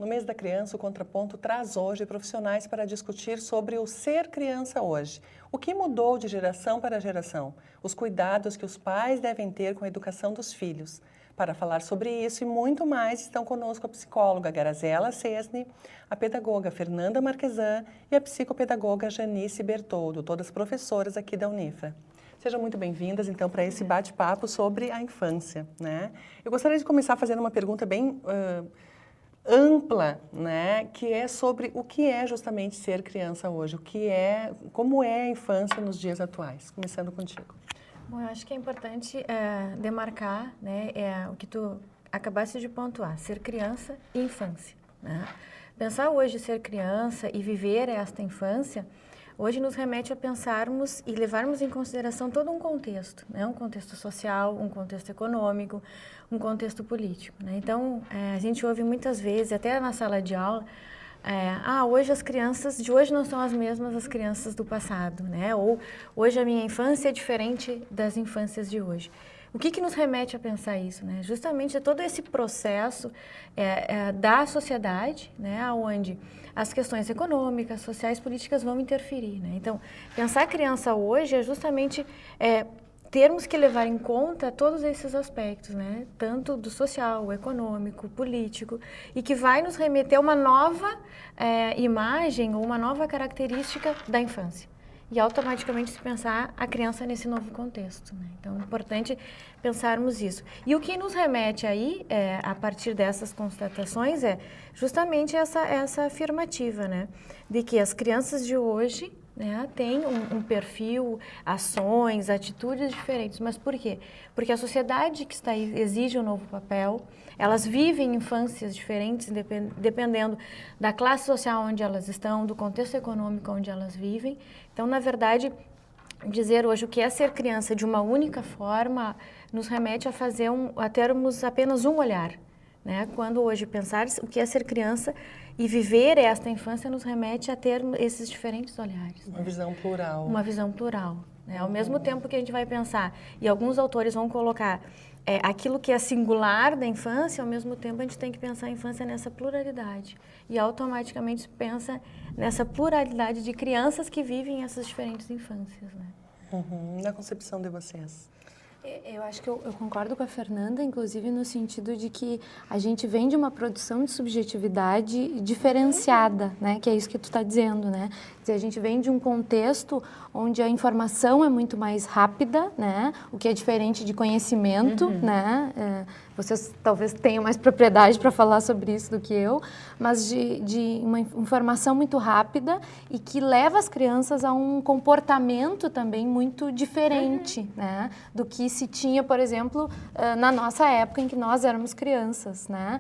No mês da criança, o Contraponto traz hoje profissionais para discutir sobre o ser criança hoje. O que mudou de geração para geração? Os cuidados que os pais devem ter com a educação dos filhos. Para falar sobre isso e muito mais, estão conosco a psicóloga Garazela Cesne, a pedagoga Fernanda Marquesan e a psicopedagoga Janice Bertoldo, todas professoras aqui da Unifra. Sejam muito bem-vindas, então, para esse bate-papo sobre a infância, né? Eu gostaria de começar fazendo uma pergunta bem ampla, né? Que é sobre o que é justamente ser criança hoje, como é a infância nos dias atuais. Começando contigo. Bom, eu acho que é importante demarcar, né, o que tu acabaste de pontuar, ser criança e infância, né? Pensar hoje ser criança e viver esta infância, hoje nos remete a pensarmos e levarmos em consideração todo um contexto, né? Um contexto social, um contexto econômico, um contexto político, né? Então, a gente ouve muitas vezes, até na sala de aula, hoje as crianças de hoje não são as mesmas as crianças do passado, né? Ou hoje a minha infância é diferente das infâncias de hoje. O que nos remete a pensar isso, né? Justamente é todo esse processo da sociedade, né? Onde as questões econômicas, sociais, políticas vão interferir, né? Então, pensar a criança hoje é justamente termos que levar em conta todos esses aspectos, né? Tanto do social, econômico, político, e que vai nos remeter a uma nova imagem ou uma nova característica da infância. E automaticamente se pensar a criança nesse novo contexto, né? Então, é importante pensarmos isso. E o que nos remete aí, a partir dessas constatações, é justamente essa afirmativa, né? De que as crianças de hoje, né, têm um perfil, ações, atitudes diferentes. Mas por quê? Porque a sociedade que está aí exige um novo papel, elas vivem infâncias diferentes dependendo da classe social onde elas estão, do contexto econômico onde elas vivem. Então, na verdade, dizer hoje o que é ser criança de uma única forma nos remete a termos apenas um olhar, né? Quando hoje pensar o que é ser criança e viver esta infância nos remete a ter esses diferentes olhares. Uma visão plural. Uma visão plural, né? Ao mesmo tempo que a gente vai pensar, e alguns autores vão colocar aquilo que é singular da infância, ao mesmo tempo a gente tem que pensar a infância nessa pluralidade. E automaticamente pensa nessa pluralidade de crianças que vivem essas diferentes infâncias, né? Na concepção de vocês? Eu acho que eu concordo com a Fernanda, inclusive no sentido de que a gente vem de uma produção de subjetividade diferenciada, né? Que é isso que tu está dizendo, né? Quer dizer, a gente vem de um contexto onde a informação é muito mais rápida, né? O que é diferente de conhecimento, né? Vocês talvez tenham mais propriedade para falar sobre isso do que eu, mas de uma informação muito rápida e que leva as crianças a um comportamento também muito diferente, né? Do que se tinha, por exemplo, na nossa época em que nós éramos crianças, né?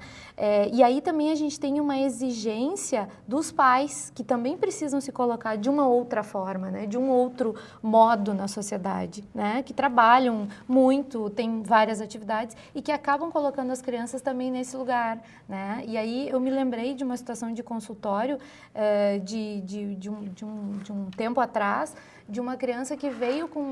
E aí também a gente tem uma exigência dos pais que também precisam se colocar de uma outra forma, né? De um outro modo na sociedade, né? Que trabalham muito, têm várias atividades e que acabam colocando as crianças também nesse lugar, né? E aí eu me lembrei de uma situação de consultório de um tempo atrás, de uma criança que veio com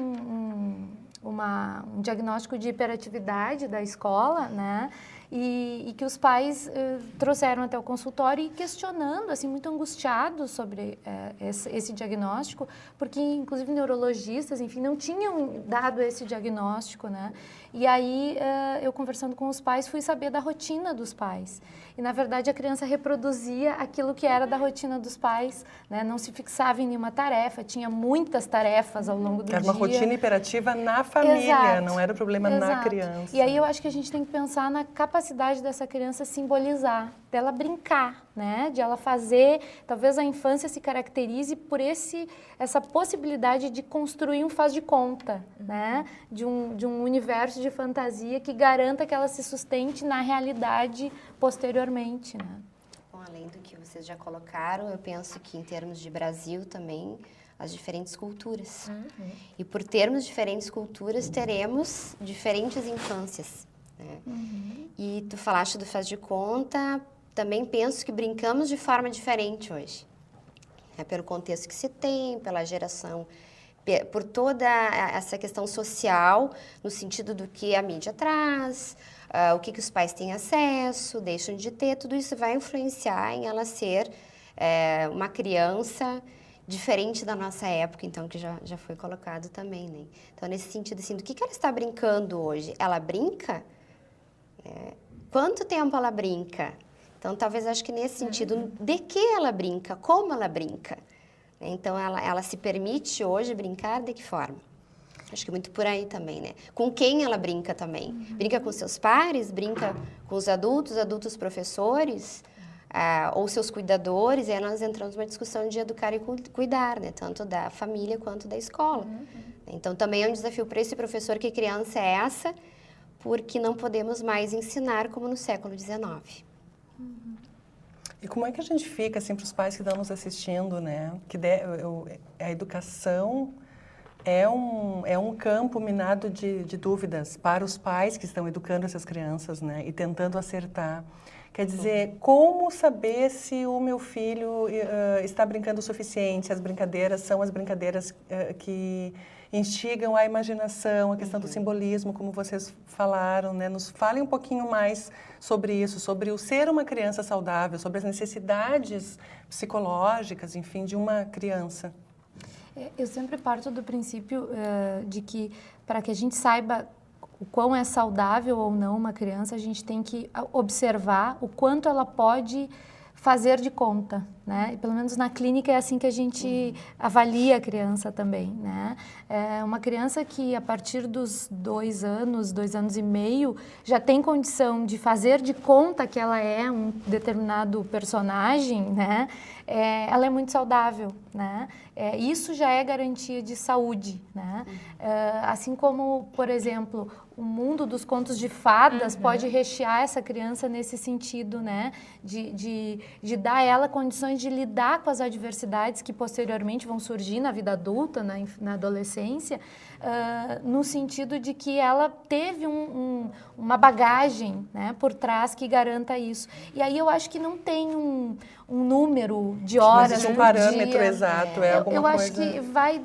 um diagnóstico de hiperatividade da escola, né? E que os pais trouxeram até o consultório e questionando, assim, muito angustiados sobre esse diagnóstico, porque, inclusive, neurologistas, enfim, não tinham dado esse diagnóstico, né? E aí, eu conversando com os pais, fui saber da rotina dos pais. E, na verdade, a criança reproduzia aquilo que era da rotina dos pais, né? Não se fixava em nenhuma tarefa, tinha muitas tarefas ao longo do dia. Era uma rotina hiperativa na família, Exato. não era o problema na criança. E aí eu acho que a gente tem que pensar na capacidade dessa criança simbolizar, dela brincar, né? De ela fazer, talvez a infância se caracterize por essa possibilidade de construir um faz de conta, né? De um universo de fantasia que garanta que ela se sustente na realidade posteriormente, né? Bom, além do que vocês já colocaram, eu penso que em termos de Brasil também, as diferentes culturas. E por termos diferentes culturas, teremos diferentes infâncias, né? E tu falaste do faz de conta, também penso que brincamos de forma diferente hoje. Pelo contexto que se tem, pela geração, por toda essa questão social, no sentido do que a mídia traz, o que os pais têm acesso, deixam de ter, tudo isso vai influenciar em ela ser uma criança diferente da nossa época, então, que já foi colocado também, né? Então, nesse sentido, assim, do que ela está brincando hoje? Ela brinca? Quanto tempo ela brinca? Então, talvez, acho que nesse sentido, de que ela brinca? Como ela brinca? Então, ela se permite hoje brincar de que forma? Acho que muito por aí também, né? Com quem ela brinca também? Brinca com seus pares? Brinca com os adultos professores? Ou seus cuidadores? E aí nós entramos numa discussão de educar e cuidar, né? Tanto da família quanto da escola. Então, também é um desafio para esse professor, que criança é essa, porque não podemos mais ensinar como no século XIX. E como é que a gente fica, assim, para os pais que estão nos assistindo, né? Que a educação é um campo minado de dúvidas para os pais que estão educando essas crianças, né? E tentando acertar. Quer dizer, como saber se o meu filho está brincando o suficiente? Se as brincadeiras são as brincadeiras que instigam a imaginação, a questão do simbolismo, como vocês falaram, né? Nos falem um pouquinho mais sobre isso, sobre o ser uma criança saudável, sobre as necessidades psicológicas, enfim, de uma criança. Eu sempre parto do princípio de que, para que a gente saiba o quão é saudável ou não uma criança, a gente tem que observar o quanto ela pode fazer de conta, né? E pelo menos na clínica é assim que a gente avalia a criança também, né? É uma criança que a partir dos 2 anos, 2 anos e meio, já tem condição de fazer de conta que ela é um determinado personagem, né? Ela é muito saudável, né? Isso já é garantia de saúde, né? Assim como, por exemplo, o mundo dos contos de fadas pode rechear essa criança nesse sentido, né? De dar a ela condições de lidar com as adversidades que posteriormente vão surgir na vida adulta, na adolescência, no sentido de que ela teve uma bagagem, né, por trás que garanta isso. E aí eu acho que não tem um número de horas, não existe um parâmetro exato, eu acho que vai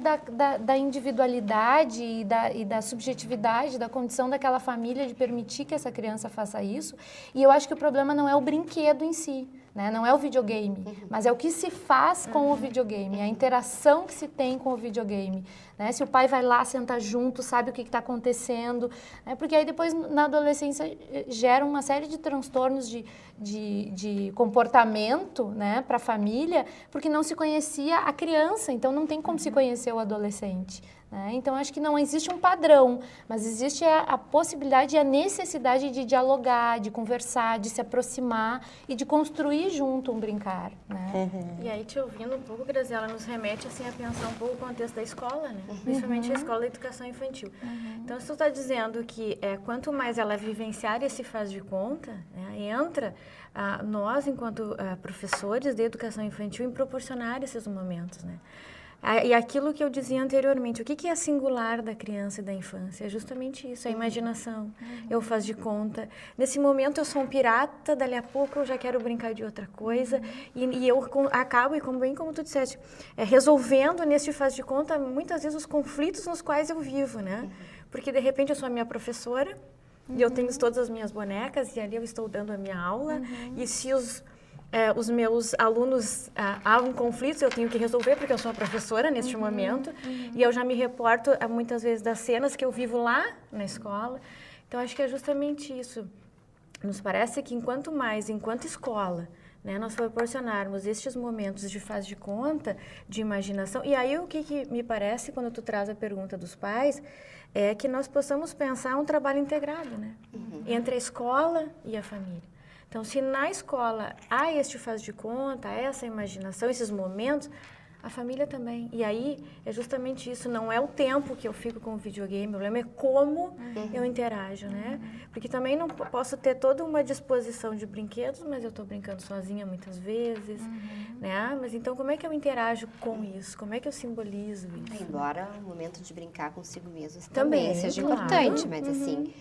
da individualidade e da subjetividade, da condição daquela família de permitir que essa criança faça isso. E eu acho que o problema não é o brinquedo em si, né? Não é o videogame, mas é o que se faz com o videogame, a interação que se tem com o videogame. Né? Se o pai vai lá, senta junto, sabe o que está acontecendo, né? Porque aí depois na adolescência gera uma série de transtornos de comportamento, né, para a família, porque não se conhecia a criança, então não tem como se conhecer o adolescente. Né? Então acho que não existe um padrão, mas existe a possibilidade e a necessidade de dialogar, de conversar, de se aproximar e de construir junto um brincar. Né? E aí, te ouvindo um pouco, Graziela, nos remete assim, a pensar um pouco o contexto da escola, né? Principalmente a escola de educação infantil. Então, se tu está dizendo que quanto mais ela vivenciar esse faz de conta, né, entra nós, enquanto professores de educação infantil, em proporcionar esses momentos, né? E aquilo que eu dizia anteriormente, o que é singular da criança e da infância? É justamente isso, a imaginação. Eu faço de conta. Nesse momento eu sou um pirata, dali a pouco eu já quero brincar de outra coisa. E eu acabo, bem como tu disseste, resolvendo nesse faz de conta, muitas vezes, os conflitos nos quais eu vivo, né? Porque, de repente, eu sou a minha professora, e eu tenho todas as minhas bonecas, e ali eu estou dando a minha aula, e se os meus alunos há um conflito, eu tenho que resolver, porque eu sou a professora neste momento, e eu já me reporto muitas vezes das cenas que eu vivo lá na escola. Então, acho que é justamente isso. Nos parece que enquanto escola, né, nós proporcionarmos estes momentos de faz de conta, de imaginação, e aí o que me parece, quando tu traz a pergunta dos pais, é que nós possamos pensar um trabalho integrado, né, entre a escola e a família. Então, se na escola há este faz de conta, essa imaginação, esses momentos, a família também. E aí, é justamente isso, não é o tempo que eu fico com o videogame, o problema é como eu interajo, né? Porque também não posso ter toda uma disposição de brinquedos, mas eu estou brincando sozinha muitas vezes, né? Mas então, como é que eu interajo com isso? Como é que eu simbolizo isso? Embora o momento de brincar consigo mesmo também seja importante, mas assim,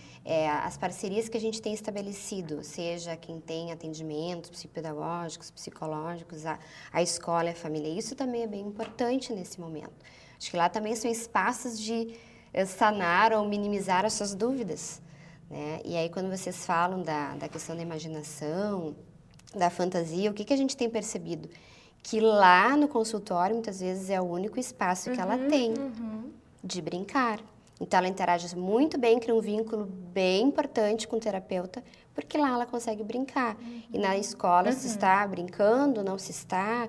as parcerias que a gente tem estabelecido, seja quem tem atendimentos psicopedagógicos, psicológicos, a escola e a família, isso também é bem importante nesse momento. Acho que lá também são espaços de sanar ou minimizar as suas dúvidas, né? E aí, quando vocês falam da questão da imaginação, da fantasia, o que a gente tem percebido? Que lá no consultório, muitas vezes, é o único espaço que ela tem de brincar. Então, ela interage muito bem, cria um vínculo bem importante com o terapeuta, porque lá ela consegue brincar. E na escola, se está brincando, não se está...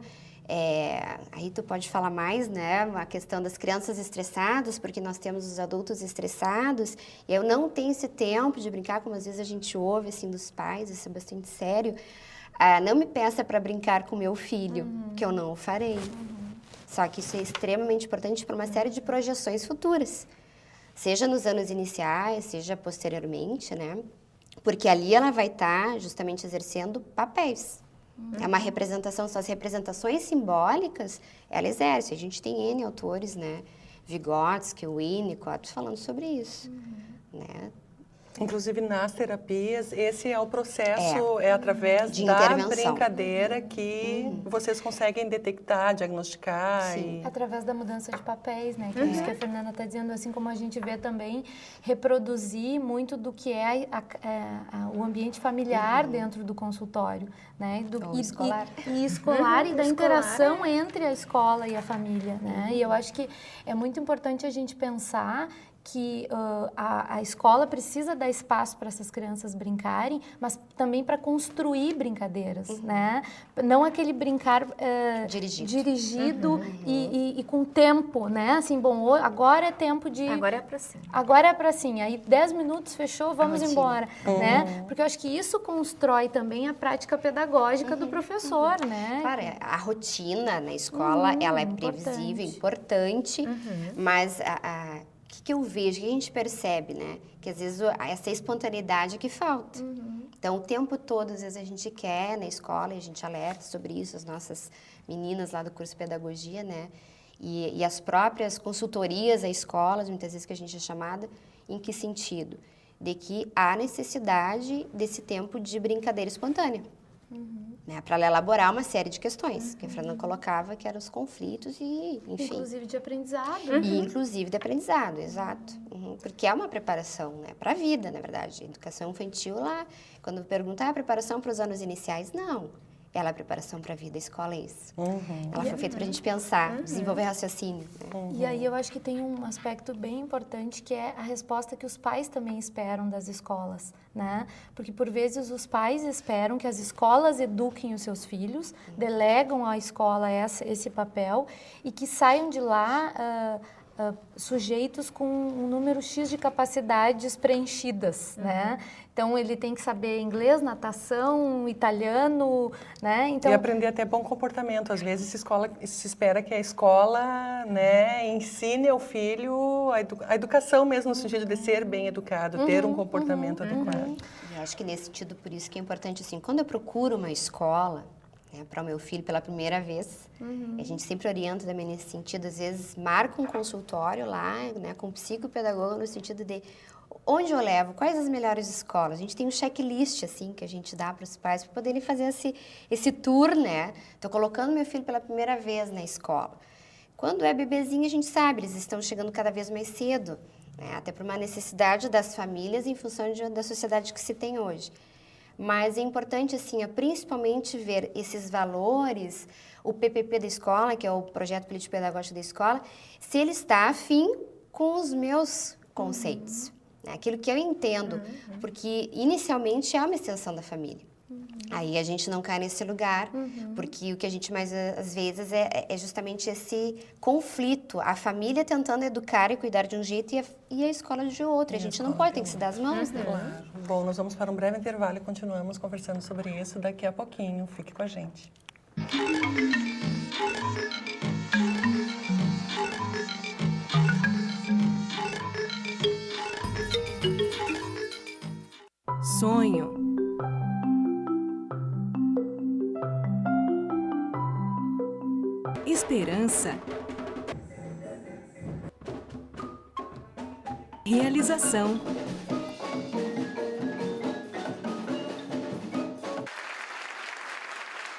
aí tu pode falar mais, né, a questão das crianças estressadas, porque nós temos os adultos estressados, e eu não tenho esse tempo de brincar, como às vezes a gente ouve, assim, dos pais, isso é bastante sério. Não me peça para brincar com meu filho, que eu não o farei. Só que isso é extremamente importante para uma série de projeções futuras, seja nos anos iniciais, seja posteriormente, né, porque ali ela vai estar justamente exercendo papéis. É uma representação, são as representações simbólicas, ela exerce. A gente tem N autores, né? Vygotsky, Winnicott, falando sobre isso, né? Inclusive, nas terapias, esse é o processo, é através de da intervenção. brincadeira que vocês conseguem detectar, diagnosticar. Sim. Através da mudança de papéis, né? Que é isso que a Fernanda está dizendo, assim como a gente vê também reproduzir muito do que é o ambiente familiar dentro do consultório, né? Ou escolar. E escolar e da interação entre a escola e a família, né? E eu acho que é muito importante a gente pensar que a escola precisa dar espaço para essas crianças brincarem, mas também para construir brincadeiras, né? Não aquele brincar dirigido e com tempo, né? Assim, bom, agora é tempo de... Agora é pra sim. Agora é para sim, aí 10 minutos fechou, vamos embora, né? Porque eu acho que isso constrói também a prática pedagógica do professor, né? Claro, a rotina na escola, ela é previsível, importante, mas o que eu vejo, o que a gente percebe, né? Que às vezes essa espontaneidade que falta. Então, o tempo todo, às vezes a gente quer na escola, e a gente alerta sobre isso, as nossas meninas lá do curso de pedagogia, né? E as próprias consultorias a escolas, muitas vezes que a gente é chamada, em que sentido? De que há necessidade desse tempo de brincadeira espontânea. Né, para elaborar uma série de questões, que a Fernanda colocava, que eram os conflitos e, enfim. Inclusive de aprendizado. E inclusive de aprendizado, exato. Porque é uma preparação, né, para a vida, na verdade. A educação infantil, lá, quando perguntar a preparação para os anos iniciais, não. Ela é a preparação para a vida, a escola é isso. Ela foi feita para a gente pensar, desenvolver raciocínio. Né? E aí eu acho que tem um aspecto bem importante que é a resposta que os pais também esperam das escolas, né? Porque por vezes os pais esperam que as escolas eduquem os seus filhos, delegam à escola esse papel e que saiam de lá sujeitos com um número X de capacidades preenchidas, né? Então, ele tem que saber inglês, natação, italiano, né? Então, E aprender até bom comportamento. Às vezes se espera que a escola, né, ensine ao filho a educação mesmo, no sentido de ser bem educado, ter um comportamento adequado. E eu acho que nesse sentido, por isso que é importante, assim, quando eu procuro uma escola, né, para o meu filho pela primeira vez, a gente sempre orienta também nesse sentido, às vezes marca um consultório lá, né, com psicopedagogo, no sentido de onde eu levo, quais as melhores escolas. A gente tem um checklist, assim, que a gente dá para os pais para poderem fazer esse tour, né? Estou colocando meu filho pela primeira vez na escola. Quando é bebezinho, a gente sabe, eles estão chegando cada vez mais cedo, né? Até por uma necessidade das famílias em função da sociedade que se tem hoje. Mas é importante, assim, principalmente ver esses valores, o PPP da escola, que é o Projeto Político Pedagógico da Escola, se ele está afim com os meus conceitos, né? Aquilo que eu entendo, porque inicialmente é uma extensão da família. Aí a gente não cai nesse lugar, porque o que a gente mais, às vezes, é justamente esse conflito, a família tentando educar e cuidar de um jeito e a escola de outro. A gente não pode, tem que se dar as mãos, né? Bom, nós vamos para um breve intervalo e continuamos conversando sobre isso daqui a pouquinho. Fique com a gente. Sonho. Esperança. Realização.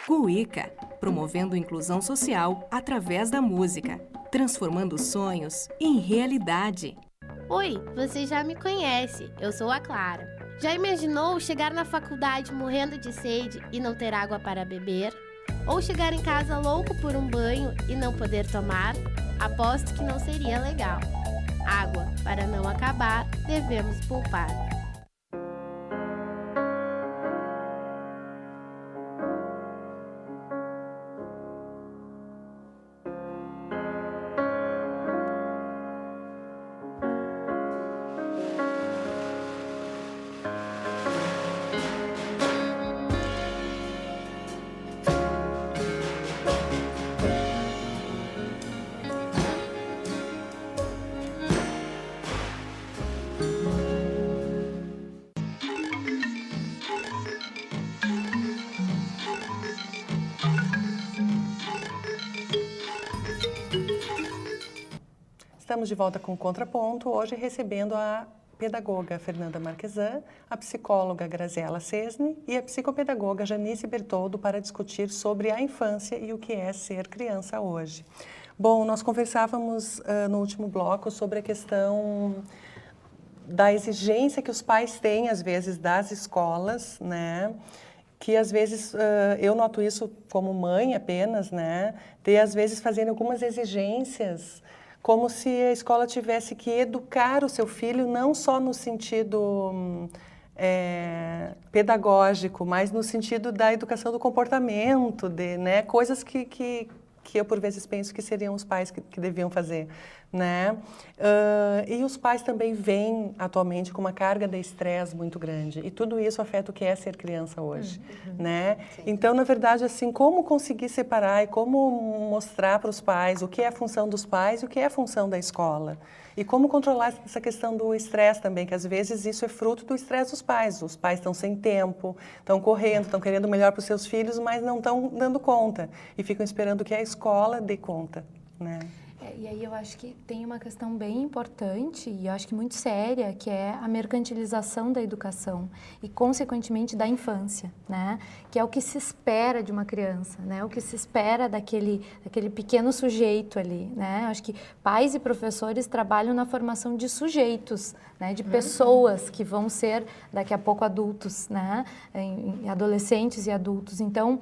Cuíca, promovendo inclusão social através da música, transformando sonhos em realidade. Oi, você já me conhece, eu sou a Clara. Já imaginou chegar na faculdade morrendo de sede e não ter água para beber? Ou chegar em casa louco por um banho e não poder tomar? Aposto que não seria legal. Água, para não acabar, devemos poupar. Estamos de volta com o Contraponto, hoje recebendo a pedagoga Fernanda Marquesan, a psicóloga Graziela Cesne e a psicopedagoga Janice Bertoldo para discutir sobre a infância e o que é ser criança hoje. Bom, nós conversávamos no último bloco sobre a questão da exigência que os pais têm, às vezes, das escolas, né? Que às vezes, eu noto isso como mãe apenas, né? De às vezes fazendo algumas exigências como se a escola tivesse que educar o seu filho não só no sentido pedagógico, mas no sentido da educação do comportamento, né? Coisas que eu, por vezes, penso que seriam os pais que deviam fazer, né? E os pais também vêm, atualmente, com uma carga de estresse muito grande. E tudo isso afeta o que é ser criança hoje, né? Sim. Então, na verdade, assim, como conseguir separar e como mostrar para os pais o que é a função dos pais e o que é a função da escola? E como controlar essa questão do estresse também, que às vezes isso é fruto do estresse dos pais. Os pais estão sem tempo, estão correndo, estão querendo o melhor para os seus filhos, mas não estão dando conta. E ficam esperando que a escola dê conta, né? E aí eu acho que tem uma questão bem importante e eu acho que muito séria, que é a mercantilização da educação e, consequentemente, da infância, né? Que é o que se espera de uma criança, né? O que se espera daquele pequeno sujeito ali, né? Eu acho que pais e professores trabalham na formação de sujeitos, né? De pessoas que vão ser, daqui a pouco, adultos, né? Adolescentes e adultos. Então,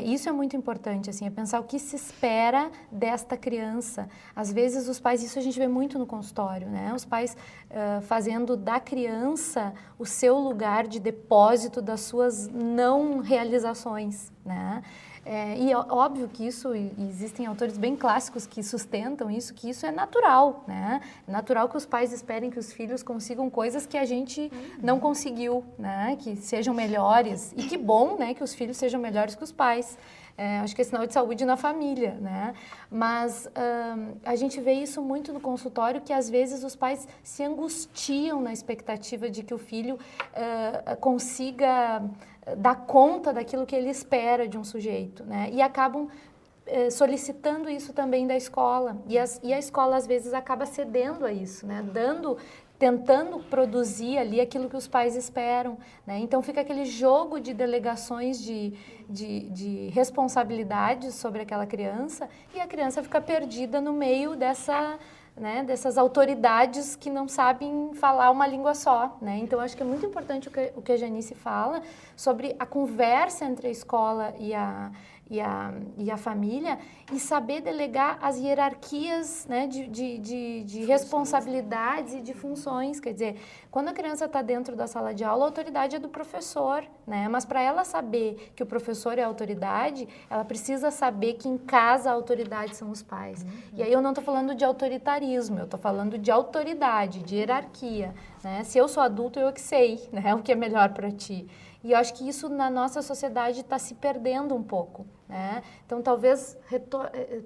isso é muito importante, assim, é pensar o que se espera desta criança. Às vezes os pais, isso a gente vê muito no consultório, né? Os pais fazendo da criança o seu lugar de depósito das suas não realizações, né? E é óbvio que isso, existem autores bem clássicos que sustentam isso, que isso é natural, né? É natural que os pais esperem que os filhos consigam coisas que a gente não conseguiu, né? Que sejam melhores. E que bom, né? Que os filhos sejam melhores que os pais. Acho que é sinal de saúde na família, né? Mas a gente vê isso muito no consultório, que às vezes os pais se angustiam na expectativa de que o filho consiga dar conta daquilo que ele espera de um sujeito, né? E acabam solicitando isso também da escola. E a escola, às vezes, acaba cedendo a isso, né? Tentando produzir ali aquilo que os pais esperam, né? Então fica aquele jogo de delegações de responsabilidades sobre aquela criança e a criança fica perdida no meio dessas autoridades que não sabem falar uma língua só, né? Então acho que é muito importante o que a Janice fala sobre a conversa entre a escola e a família e saber delegar as hierarquias, né, de responsabilidades e de funções. Quer dizer, quando a criança está dentro da sala de aula, a autoridade é do professor, né? Mas para ela saber que o professor é a autoridade, ela precisa saber que em casa a autoridade são os pais. E aí eu não estou falando de autoritarismo, eu estou falando de autoridade, de hierarquia, né? Se eu sou adulto, eu que sei, né, o que é melhor para ti. E eu acho que isso na nossa sociedade está se perdendo um pouco, né? Então, talvez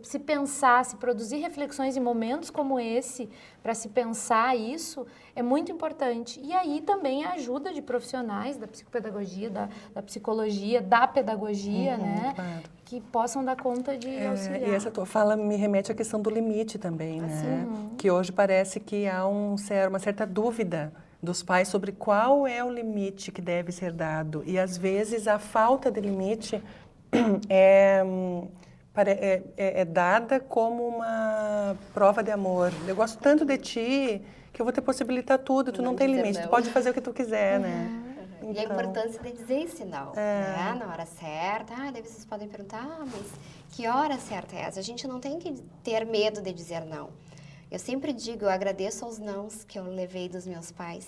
se produzir reflexões em momentos como esse, para se pensar isso, é muito importante. E aí também a ajuda de profissionais da psicopedagogia, da psicologia, da pedagogia, né? Claro. Que possam dar conta de auxiliar. E essa tua fala me remete à questão do limite também, né? Que hoje parece que há uma certa dúvida dos pais sobre qual é o limite que deve ser dado. E, às vezes, a falta de limite é dada como uma prova de amor. Eu gosto tanto de ti porque eu vou te possibilitar tudo, tu não tem dizer limite, tu não. pode fazer o que tu quiser, né? E a Então, importância de dizer esse não, né? Na hora certa. Daí vocês podem perguntar, mas que hora certa é essa? A gente não tem que ter medo de dizer não. Eu sempre digo, eu agradeço aos nãos que eu levei dos meus pais,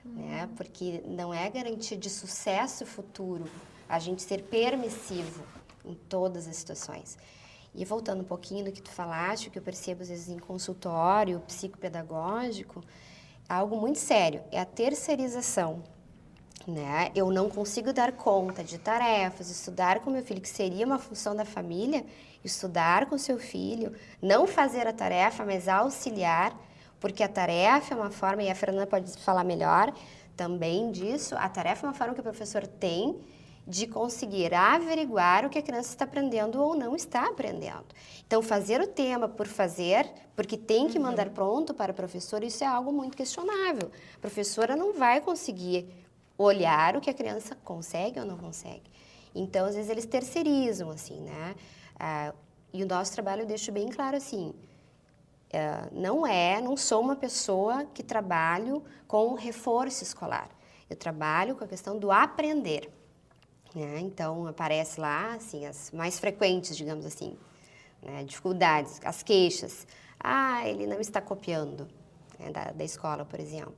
né? Porque não é garantia de sucesso futuro a gente ser permissivo em todas as situações. E voltando um pouquinho do que tu falaste, o que eu percebo às vezes em consultório psicopedagógico, algo muito sério, é a terceirização. Né? Eu não consigo dar conta de tarefas, estudar com meu filho, que seria uma função da família, estudar com seu filho, não fazer a tarefa, mas auxiliar, porque a tarefa é uma forma, e a Fernanda pode falar melhor também disso, a tarefa é uma forma que o professor tem de conseguir averiguar o que a criança está aprendendo ou não está aprendendo. Então, fazer o tema por fazer, porque tem que mandar pronto para o professor, isso é algo muito questionável. A professora não vai conseguir olhar o que a criança consegue ou não consegue. Então, às vezes, eles terceirizam, assim, né? E o nosso trabalho eu deixo bem claro, assim, não sou uma pessoa que trabalho com reforço escolar. Eu trabalho com a questão do aprender. Né? Então, aparece lá, assim, as mais frequentes, digamos assim, né? Dificuldades, as queixas. Ele não está copiando, né? da escola, por exemplo.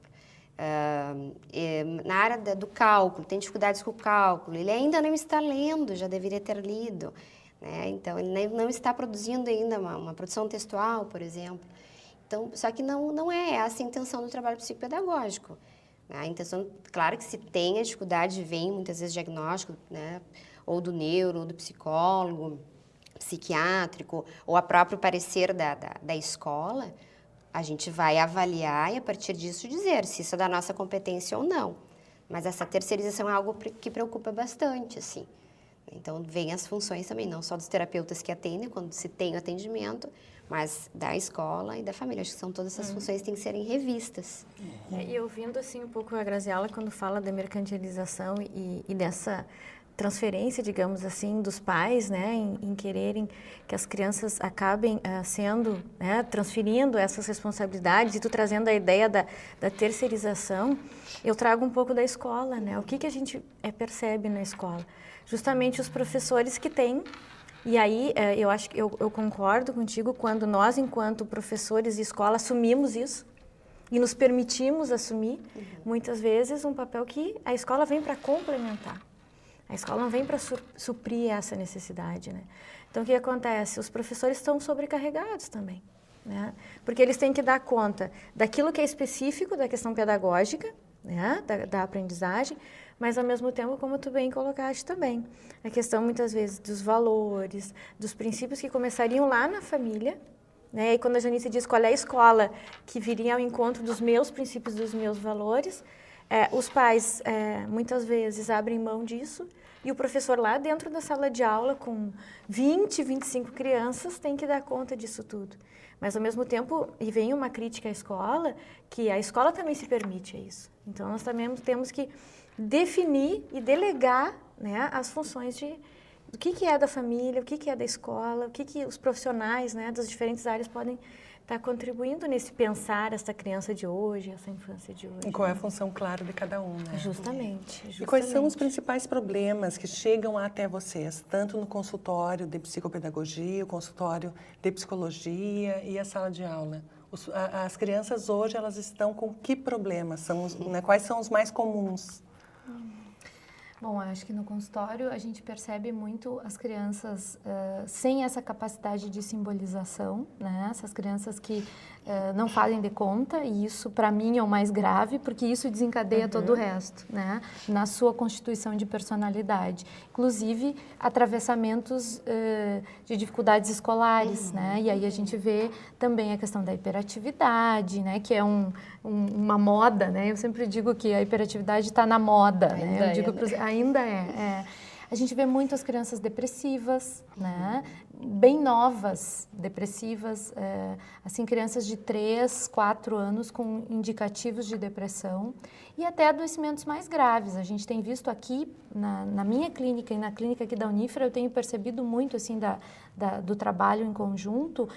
Na área do cálculo, tem dificuldades com o cálculo, ele ainda não está lendo, já deveria ter lido, né? Então, ele não está produzindo ainda uma produção textual, por exemplo. Então, só que não é essa a intenção do trabalho psicopedagógico. A intenção, claro que se tem a dificuldade, vem muitas vezes diagnóstico, né? Ou do neuro, ou do psicólogo, psiquiátrico, ou a próprio parecer da escola, a gente vai avaliar e, a partir disso, dizer se isso é da nossa competência ou não. Mas essa terceirização é algo que preocupa bastante, assim. Então, vem as funções também, não só dos terapeutas que atendem, quando se tem o atendimento, mas da escola e da família. Acho que são todas essas funções que têm que serem revistas. E ouvindo, assim, um pouco a Graziela, quando fala da mercantilização e dessa transferência, digamos assim, dos pais, né, em quererem que as crianças acabem sendo, né, transferindo essas responsabilidades, e tu trazendo a ideia da terceirização, eu trago um pouco da escola, né, o que a gente percebe na escola? Justamente os professores que têm, e aí eu acho que eu concordo contigo quando nós, enquanto professores de escola, assumimos isso e nos permitimos assumir, muitas vezes, um papel que a escola vem para complementar. A escola não vem para suprir essa necessidade, né? Então, o que acontece? Os professores estão sobrecarregados também, né? Porque eles têm que dar conta daquilo que é específico da questão pedagógica, né? Da aprendizagem, mas, ao mesmo tempo, como tu bem colocaste também, a questão, muitas vezes, dos valores, dos princípios que começariam lá na família, né? E quando a Janice diz qual é a escola que viria ao encontro dos meus princípios, dos meus valores, os pais, muitas vezes, abrem mão disso, e o professor lá dentro da sala de aula, com 20, 25 crianças, tem que dar conta disso tudo. Mas, ao mesmo tempo, e vem uma crítica à escola, que a escola também se permite isso. Então, nós também temos que definir e delegar, né, as funções do que é da família, o que é da escola, o que os profissionais, né, das diferentes áreas podem estar contribuindo nesse pensar essa criança de hoje, essa infância de hoje. E qual é a função, claro, de cada um, né? Justamente. E quais são os principais problemas que chegam até vocês, tanto no consultório de psicopedagogia, o consultório de psicologia e a sala de aula? As crianças hoje, elas estão com que problemas? Né, quais são os mais comuns? Bom, acho que no consultório a gente percebe muito as crianças sem essa capacidade de simbolização, né? Essas crianças que não fazem de conta, e isso para mim é o mais grave, porque isso desencadeia todo o resto, né? Na sua constituição de personalidade. Inclusive, atravessamentos de dificuldades escolares, né? E aí a gente vê também a questão da hiperatividade, né? Que é uma moda, né? Eu sempre digo que a hiperatividade está na moda, né? Eu digo ainda é. A gente vê muitas crianças depressivas, né? Bem novas, depressivas, assim, crianças de 3, 4 anos com indicativos de depressão e até adoecimentos mais graves. A gente tem visto aqui, na minha clínica e na clínica aqui da Unifra, eu tenho percebido muito, assim, do trabalho em conjunto,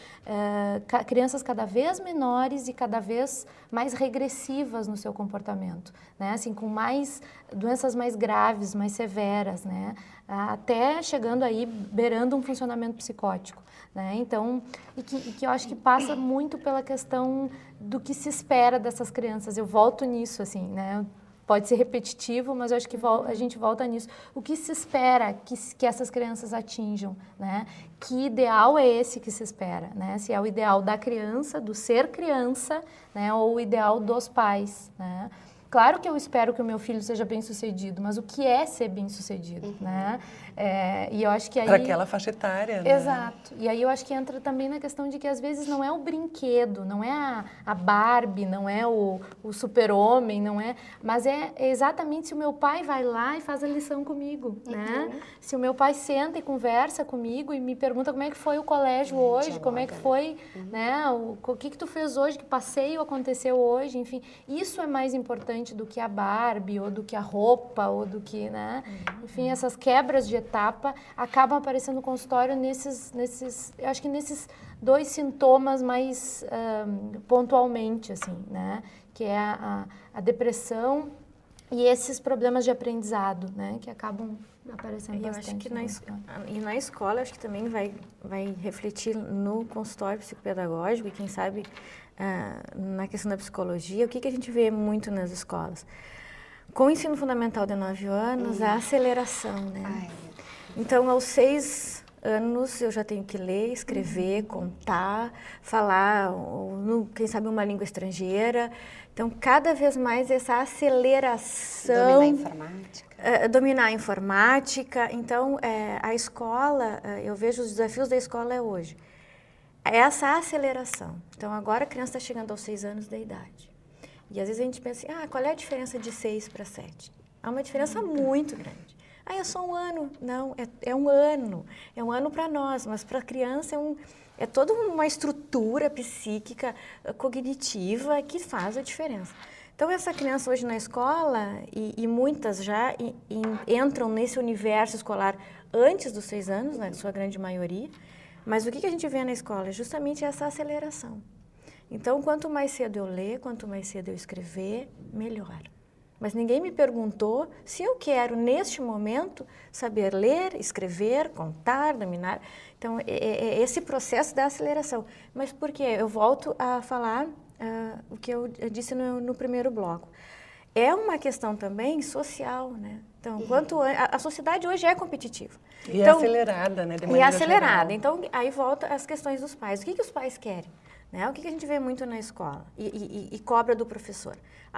crianças cada vez menores e cada vez mais regressivas no seu comportamento, né? Assim, com doenças mais graves, mais severas, né? Até chegando aí, beirando um funcionamento psicótico, né? Então, e que eu acho que passa muito pela questão do que se espera dessas crianças. Eu volto nisso, assim, né? Pode ser repetitivo, mas eu acho que a gente volta nisso. O que se espera que essas crianças atinjam, né? Que ideal é esse que se espera, né? Se é o ideal da criança, do ser criança, né? Ou o ideal dos pais, né? Claro que eu espero que o meu filho seja bem-sucedido, mas o que é ser bem-sucedido, né? E eu acho que aí... Para aquela faixa etária, né? Exato. E aí eu acho que entra também na questão de que às vezes não é o brinquedo, não é a Barbie, não é o super-homem, não é... Mas é exatamente se o meu pai vai lá e faz a lição comigo, né? Se o meu pai senta e conversa comigo e me pergunta como é que foi o colégio hoje, como é que foi, né? O que tu fez hoje, que passeio aconteceu hoje, enfim. Isso é mais importante do que a Barbie, ou do que a roupa, ou do que, né? Enfim, essas quebras de etapa acabam aparecendo no consultório eu acho que nesses 2 sintomas mais pontualmente, assim, né? Que é a depressão e esses problemas de aprendizado, né? Que acabam aparecendo bastante. Eu acho que no consultório. na escola, acho que também vai refletir no consultório psicopedagógico e quem sabe na questão da psicologia, o que a gente vê muito nas escolas? Com o ensino fundamental de 9 anos, a aceleração, né? Então, aos 6 anos, eu já tenho que ler, escrever, contar, falar, quem sabe, uma língua estrangeira. Então, cada vez mais essa aceleração... Dominar a informática. Dominar a informática. Então, a escola, eu vejo os desafios da escola hoje. Essa aceleração. Então, agora a criança está chegando aos 6 anos de idade. E às vezes a gente pensa assim, qual é a diferença de 6 para 7? Há uma diferença muito grande. É só um ano. Não, é um ano. É um ano para nós, mas para a criança é toda uma estrutura psíquica, cognitiva, que faz a diferença. Então, essa criança hoje na escola, e muitas já entram nesse universo escolar antes dos 6 anos, na sua grande maioria. Mas o que a gente vê na escola? É justamente essa aceleração. Então, quanto mais cedo eu ler, quanto mais cedo eu escrever, melhor. Mas ninguém me perguntou se eu quero, neste momento, saber ler, escrever, contar, dominar. Então, é esse processo da aceleração. Mas por quê? Eu volto a falar o que eu disse no primeiro bloco. É uma questão também social, né? Então, a sociedade hoje é competitiva. E é acelerada, né? De maneira acelerada. geral. Então, aí volta as questões dos pais. O que os pais querem? Né? O que a gente vê muito na escola e cobra do professor?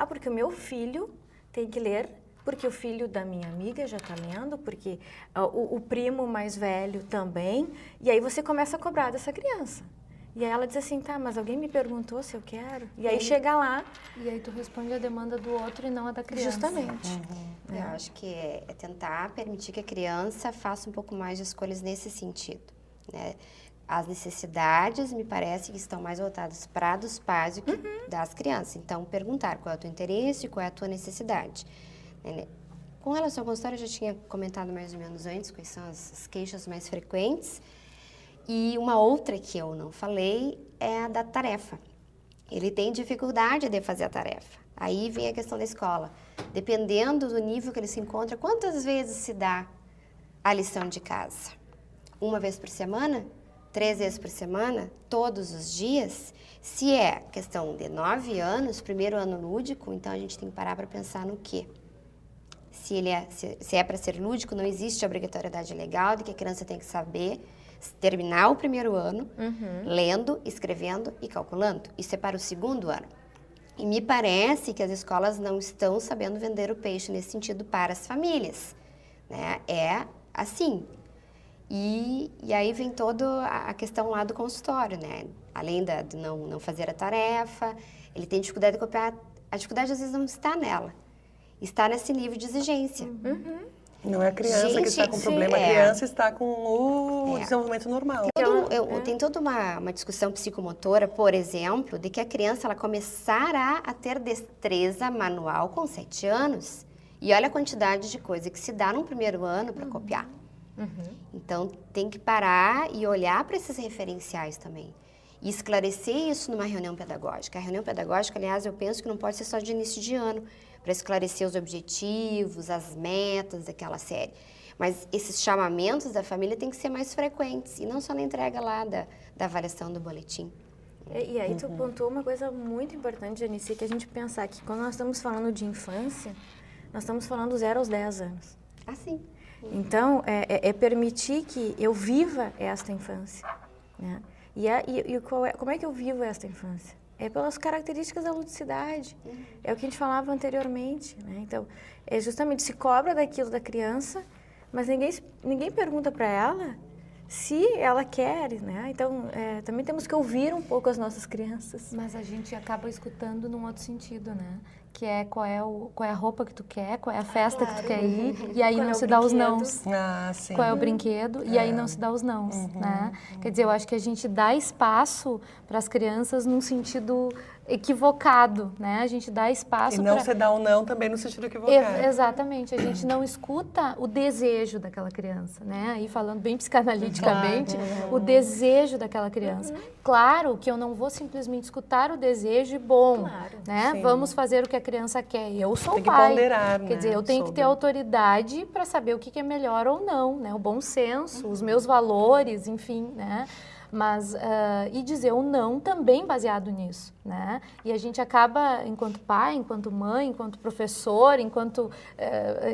Porque o meu filho tem que ler, porque o filho da minha amiga já está lendo, porque o primo mais velho também. E aí você começa a cobrar dessa criança. E aí ela diz assim, mas alguém me perguntou se eu quero? E aí chega lá... E aí tu responde a demanda do outro e não a da criança. Justamente. Eu acho que é tentar permitir que a criança faça um pouco mais de escolhas nesse sentido, né? As necessidades, me parece, que estão mais voltadas para dos pais do que das crianças. Então, perguntar qual é o teu interesse e qual é a tua necessidade. Com relação ao consultório, eu já tinha comentado mais ou menos antes quais são as queixas mais frequentes. E uma outra que eu não falei é a da tarefa. Ele tem dificuldade de fazer a tarefa. Aí vem a questão da escola. Dependendo do nível que ele se encontra, quantas vezes se dá a lição de casa? 1 vez por semana? 3 vezes por semana? Todos os dias? Se é questão de 9 anos, primeiro ano lúdico, então a gente tem que parar para pensar no quê? Se é para ser lúdico, não existe a obrigatoriedade legal de que a criança tem que saber terminar o primeiro ano, lendo, escrevendo e calculando. Isso é para o 2º ano. E me parece que as escolas não estão sabendo vender o peixe nesse sentido para as famílias, né? É assim. E aí vem toda a questão lá do consultório, né? Além de não fazer a tarefa, ele tem dificuldade de copiar. A dificuldade às vezes não está nela, está nesse nível de exigência. Não é a criança que está com problema, a criança está com o desenvolvimento normal. Tem toda uma discussão psicomotora, por exemplo, de que a criança ela começará a ter destreza manual com 7 anos. E olha a quantidade de coisa que se dá no primeiro ano para copiar. Então, tem que parar e olhar para esses referenciais também. E esclarecer isso numa reunião pedagógica. A reunião pedagógica, aliás, eu penso que não pode ser só de início de ano, para esclarecer os objetivos, as metas daquela série. Mas esses chamamentos da família têm que ser mais frequentes, e não só na entrega lá da avaliação do boletim. E aí tu pontuou uma coisa muito importante, Janice, que a gente pensar que quando nós estamos falando de infância, nós estamos falando 0 aos 10 anos. Assim. Então, é permitir que eu viva esta infância, né? Como é que eu vivo esta infância? É pelas características da ludicidade. É o que a gente falava anteriormente, né? Então, é justamente se cobra daquilo da criança, mas ninguém pergunta para ela se ela quer, né? Então, também temos que ouvir um pouco as nossas crianças. Mas a gente acaba escutando num outro sentido, né? Que é qual é a roupa que tu quer, qual é a festa que tu quer ir, e aí Qual não é o se dá os brinquedo? nãos. Ah, sim. Qual é o brinquedo, e aí não se dá os nãos, né? Quer dizer, eu acho que a gente dá espaço para as crianças num sentido equivocado, né? A gente dá espaço E não pra... se dá um não também no sentido equivocado. Exatamente, a gente não escuta o desejo daquela criança, né? Aí falando bem psicanaliticamente, o desejo daquela criança. Claro que eu não vou simplesmente escutar o desejo e né? Sim. Vamos fazer o que a criança quer. Eu sou Tem que pai. ponderar, Quer né, dizer, eu tenho que ter sobre. autoridade para saber o que é melhor ou não, né? O bom senso, os meus valores, enfim, né? Mas, e dizer o não também baseado nisso, né? E a gente acaba, enquanto pai, enquanto mãe, enquanto professor, enquanto,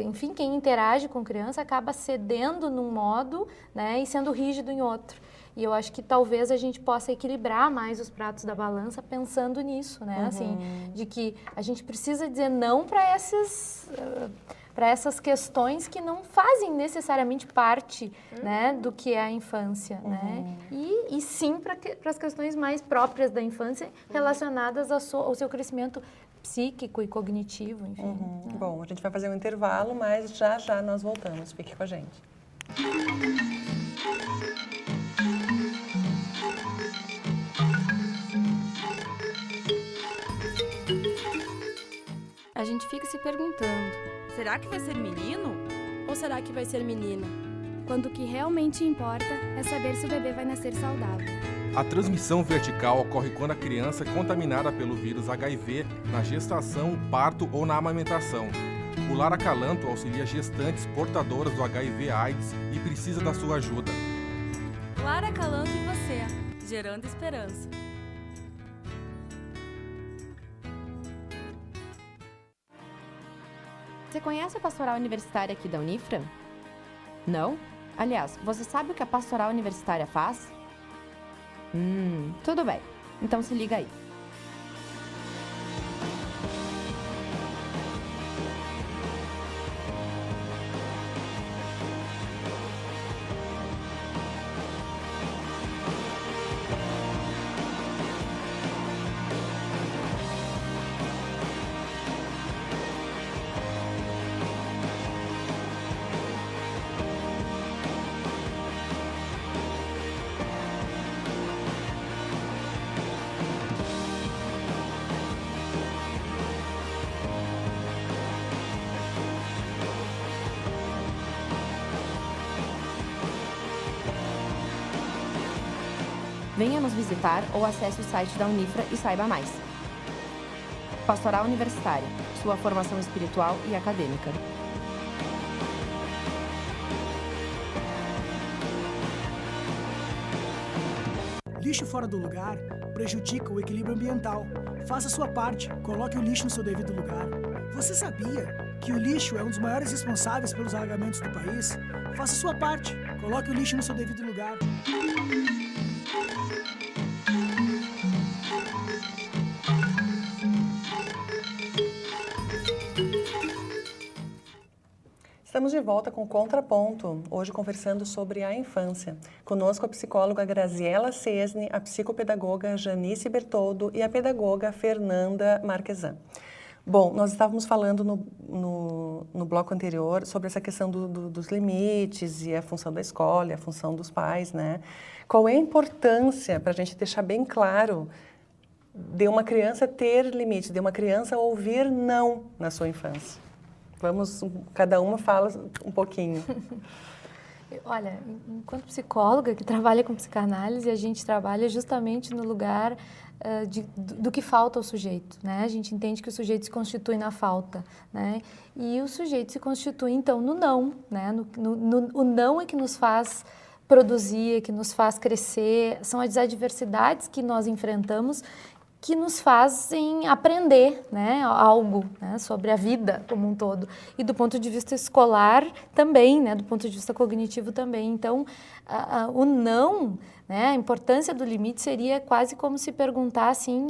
enfim, quem interage com criança, acaba cedendo num modo, né? E sendo rígido em outro. E eu acho que talvez a gente possa equilibrar mais os pratos da balança pensando nisso, né? Assim, de que a gente precisa dizer não para essas questões que não fazem necessariamente parte, né, do que é a infância, né? E sim para as questões mais próprias da infância relacionadas ao seu crescimento psíquico e cognitivo, enfim. Né? Bom, a gente vai fazer um intervalo, mas já nós voltamos. Fique com a gente. A gente fica se perguntando, será que vai ser menino ou será que vai ser menina? Quando o que realmente importa é saber se o bebê vai nascer saudável. A transmissão vertical ocorre quando a criança é contaminada pelo vírus HIV na gestação, parto ou na amamentação. O Lar Acalanto auxilia gestantes portadoras do HIV/AIDS e precisa da sua ajuda. Lar Acalanto em você, gerando esperança. Você conhece a pastoral universitária aqui da Unifra? Não? Aliás, você sabe o que a pastoral universitária faz? Tudo bem. Então se liga aí. Venha nos visitar ou acesse o site da Unifra e saiba mais. Pastoral Universitária, sua formação espiritual e acadêmica. Lixo fora do lugar prejudica o equilíbrio ambiental. Faça sua parte, coloque o lixo no seu devido lugar. Você sabia que o lixo é um dos maiores responsáveis pelos alagamentos do país? Faça sua parte, coloque o lixo no seu devido lugar. Estamos de volta com Contraponto, hoje conversando sobre a infância. Conosco a psicóloga Graziela Cesne, a psicopedagoga Janice Bertoldo e a pedagoga Fernanda Marquesan. Bom, nós estávamos falando no bloco anterior sobre essa questão dos limites e a função da escola, e a função dos pais, né? Qual é a importância, para a gente deixar bem claro, de uma criança ter limites, de uma criança ouvir não na sua infância? Vamos, cada uma fala um pouquinho. Olha, enquanto psicóloga que trabalha com psicanálise, a gente trabalha justamente no lugar do que falta ao sujeito, né? A gente entende que o sujeito se constitui na falta, né? E o sujeito se constitui, então, no não, né? O não é que nos faz produzir, é que nos faz crescer, são as adversidades que nós enfrentamos que nos fazem aprender, né, algo, né, sobre a vida como um todo. E do ponto de vista escolar também, né, do ponto de vista cognitivo também. Então, o não, né, a importância do limite seria quase como se perguntar assim,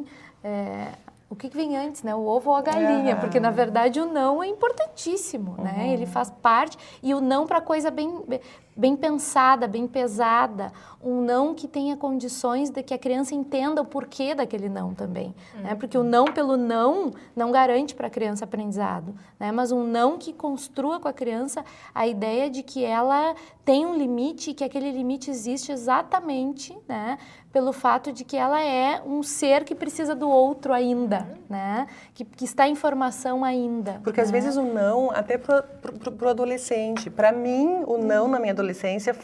o que vem antes, né, o ovo ou a galinha? Porque, na verdade, o não é importantíssimo, né, ele faz parte, e o não para coisa bem pensada, bem pesada, um não que tenha condições de que a criança entenda o porquê daquele não também, né? Porque o não pelo não garante para a criança aprendizado, né? Mas um não que construa com a criança a ideia de que ela tem um limite e que aquele limite existe exatamente, né, pelo fato de que ela é um ser que precisa do outro ainda, né? Que está em formação ainda. Porque às vezes o não, até pro adolescente, para mim o não na minha adolescência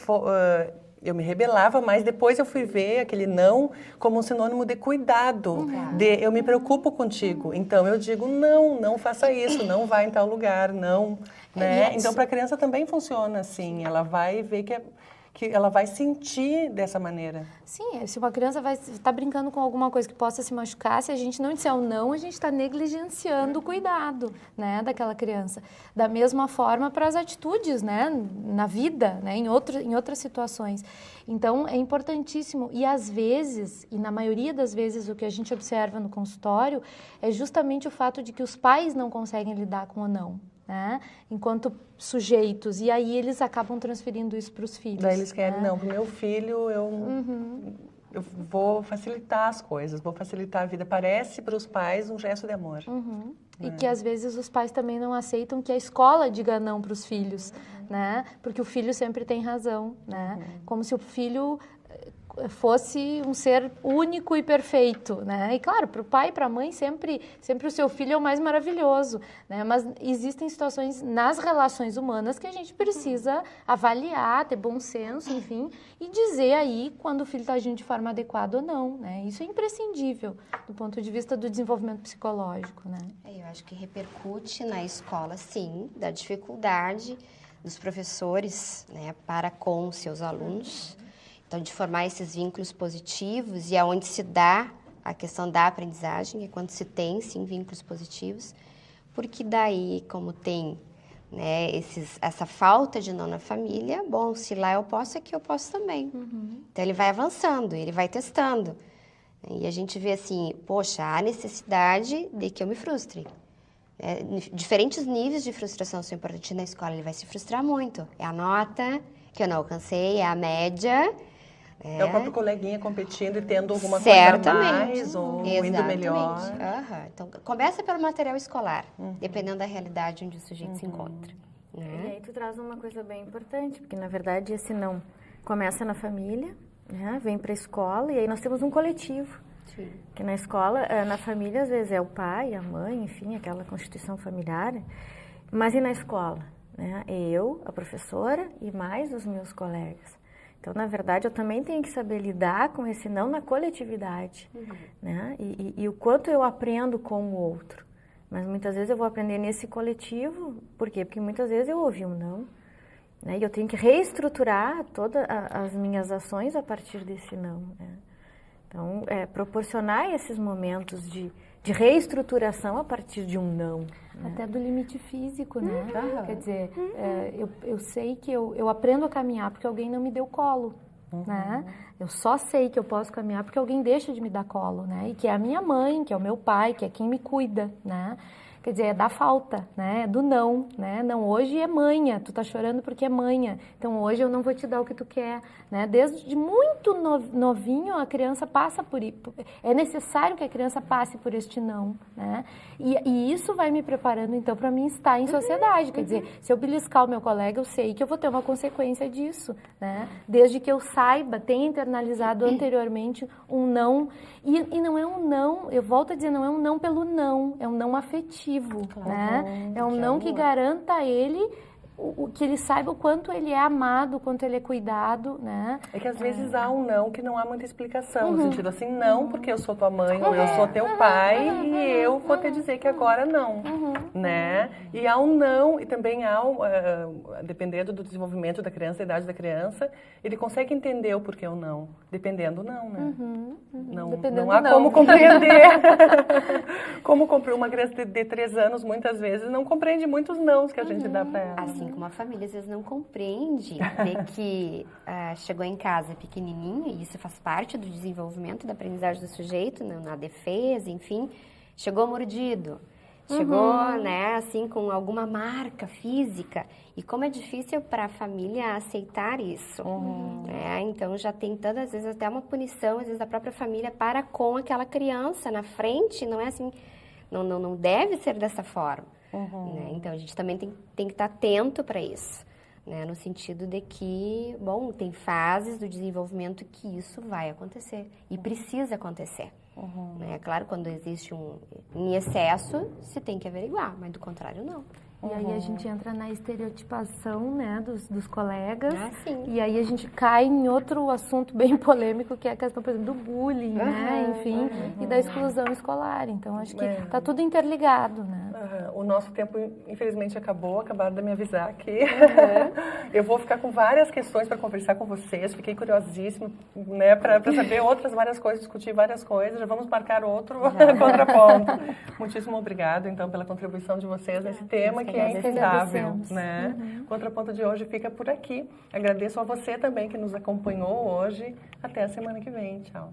eu me rebelava, mas depois eu fui ver aquele não como um sinônimo de cuidado, de eu me preocupo contigo. Então eu digo não faça isso, não vá em tal lugar, não, né? Então para a criança também funciona assim, ela vai ver que ela vai sentir dessa maneira. Sim, se uma criança vai estar brincando com alguma coisa que possa se machucar, se a gente não disser o não, a gente está negligenciando o cuidado, né, daquela criança. Da mesma forma para as atitudes, né, na vida, né, em outras situações. Então, é importantíssimo. E às vezes, e na maioria das vezes, o que a gente observa no consultório é justamente o fato de que os pais não conseguem lidar com o não, né, enquanto sujeitos, e aí eles acabam transferindo isso para os filhos. Daí eles querem, né? não, para o meu filho eu vou facilitar as coisas, vou facilitar a vida. Parece para os pais um gesto de amor. E que às vezes os pais também não aceitam que a escola diga não para os filhos, né? Porque o filho sempre tem razão, né? Como se o filho fosse um ser único e perfeito, né? E claro, para o pai e para a mãe sempre o seu filho é o mais maravilhoso, né? Mas existem situações nas relações humanas que a gente precisa avaliar, ter bom senso, enfim, e dizer aí quando o filho está agindo de forma adequada ou não, né? Isso é imprescindível do ponto de vista do desenvolvimento psicológico, né? Eu acho que repercute na escola, sim, da dificuldade dos professores, né, para com seus alunos. Então, de formar esses vínculos positivos e aonde se dá a questão da aprendizagem, é quando se tem, sim, vínculos positivos, porque daí, como tem, né, essa falta de não na família, bom, se lá eu posso, aqui eu posso também. Então, ele vai avançando, ele vai testando. E a gente vê assim, poxa, há necessidade de que eu me frustre. Diferentes níveis de frustração são importantes na escola, ele vai se frustrar muito. É a nota que eu não alcancei, é a média. É o próprio coleguinha competindo e tendo alguma coisa a mais ou indo melhor. Então, começa pelo material escolar, dependendo da realidade onde o sujeito se encontra. E aí tu traz uma coisa bem importante, porque na verdade esse não começa na família, né, vem para a escola e aí nós temos um coletivo. Sim. Que na escola, na família às vezes é o pai, a mãe, enfim, aquela constituição familiar, mas e na escola? Né? Eu, a professora e mais os meus colegas. Então, na verdade, eu também tenho que saber lidar com esse não na coletividade, né? E o quanto eu aprendo com o outro. Mas muitas vezes eu vou aprender nesse coletivo, por quê? Porque muitas vezes eu ouvi um não, né? E eu tenho que reestruturar todas as minhas ações a partir desse não, né? Então, proporcionar esses momentos de reestruturação a partir de um não. Né? Até do limite físico, né? Quer dizer, eu sei que eu aprendo a caminhar porque alguém não me deu colo, né? Eu só sei que eu posso caminhar porque alguém deixa de me dar colo, né? E que é a minha mãe, que é o meu pai, que é quem me cuida, né? Quer dizer, é da falta, né? É do não, né? Não, hoje é manha, tu tá chorando porque é manha. Então, hoje eu não vou te dar o que tu quer, né? Desde muito novinho, a criança passa por isso. É necessário que a criança passe por este não, né? E isso vai me preparando, então, para mim estar em sociedade. Quer dizer, se eu beliscar o meu colega, eu sei que eu vou ter uma consequência disso, né? Desde que eu saiba, tenha internalizado anteriormente um não. E não é um não, eu volto a dizer, não é um não pelo não, é um não afetivo. Claro, né? É um não que garanta a ele que ele saiba o quanto ele é amado, o quanto ele é cuidado, né? É que às vezes há um não que não há muita explicação, no sentido assim, não porque eu sou tua mãe ou eu sou teu pai e eu vou te dizer que agora não, né? E há um não, e também há, dependendo do desenvolvimento da criança, da idade da criança, ele consegue entender o porquê o não, dependendo não, né? Não há como compreender. Como uma criança de 3 anos, muitas vezes, não compreende muitos nãos que a gente dá para ela. Assim como a família às vezes não compreende de que chegou em casa pequenininho, e isso faz parte do desenvolvimento da aprendizagem do sujeito, na defesa, enfim, chegou mordido, chegou, né, assim, com alguma marca física, e como é difícil para a família aceitar isso, né? Então já tem tantas vezes até uma punição, às vezes da própria família para com aquela criança na frente, não é assim, não deve ser dessa forma. Né? Então, a gente também tem que estar atento para isso, né? No sentido de que, bom, tem fases do desenvolvimento que isso vai acontecer e precisa acontecer. Né? Claro, quando existe em excesso, se tem que averiguar, mas do contrário, não. E aí a gente entra na estereotipação, né, dos colegas. Sim. E aí a gente cai em outro assunto bem polêmico, que é a questão, por exemplo, do bullying, né, enfim, e da exclusão escolar. Então, acho que está tudo interligado, né. O nosso tempo, infelizmente, acabaram de me avisar que eu vou ficar com várias questões para conversar com vocês. Fiquei curiosíssima, né, para saber várias coisas, discutir várias coisas. Já vamos marcar outro contraponto. Muitíssimo obrigado, então, pela contribuição de vocês nesse tema, que é infindável, né? O contraponto de hoje fica por aqui. Agradeço a você também que nos acompanhou hoje. Até a semana que vem. Tchau.